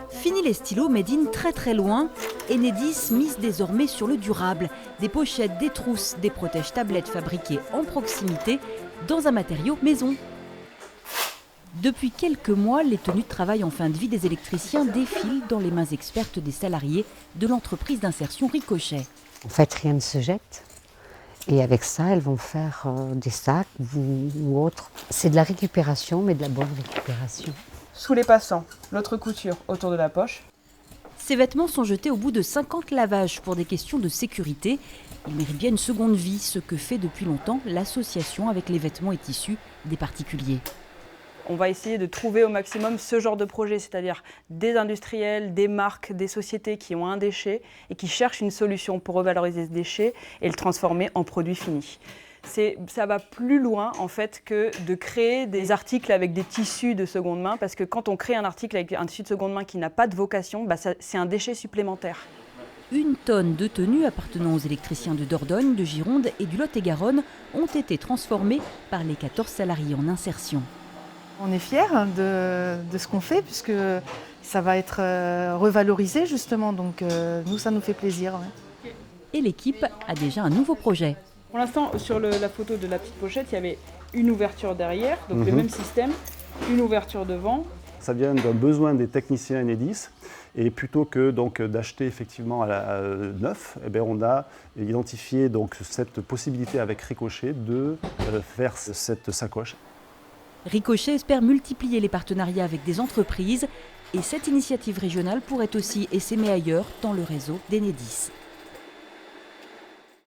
Fini les stylos made in très loin. Enedis mise désormais sur le durable. Des pochettes, des trousses, des protèges tablettes fabriquées en proximité dans un matériau maison. Depuis quelques mois, les tenues de travail en fin de vie des électriciens défilent dans les mains expertes des salariés de l'entreprise d'insertion Ricochet. En fait, rien ne se jette. Et avec ça, elles vont faire des sacs ou autre. C'est de la récupération, mais de la bonne récupération. Sous les passants, l'autre couture autour de la poche. Ces vêtements sont jetés au bout de 50 lavages pour des questions de sécurité. Ils méritent bien une seconde vie, ce que fait depuis longtemps l'association avec les vêtements et tissus des particuliers. On va essayer de trouver au maximum ce genre de projet, c'est-à-dire des industriels, des marques, des sociétés qui ont un déchet et qui cherchent une solution pour revaloriser ce déchet et le transformer en produit fini. Ça va plus loin en fait que de créer des articles avec des tissus de seconde main, parce que quand on crée un article avec un tissu de seconde main qui n'a pas de vocation, c'est un déchet supplémentaire. 1 tonne de tenues appartenant aux électriciens de Dordogne, de Gironde et du Lot-et-Garonne ont été transformées par les 14 salariés en insertion. On est fiers de ce qu'on fait puisque ça va être revalorisé justement, donc nous ça nous fait plaisir. Ouais. Et l'équipe a déjà un nouveau projet. Pour l'instant, sur la photo de la petite pochette, il y avait une ouverture derrière, donc le même système, une ouverture devant. Ça vient d'un besoin des techniciens Enedis, et plutôt que d'acheter effectivement à neuf, eh bien, on a identifié donc cette possibilité avec Ricochet de faire cette sacoche. Ricochet espère multiplier les partenariats avec des entreprises et cette initiative régionale pourrait aussi essaimer ailleurs dans le réseau d'Enedis.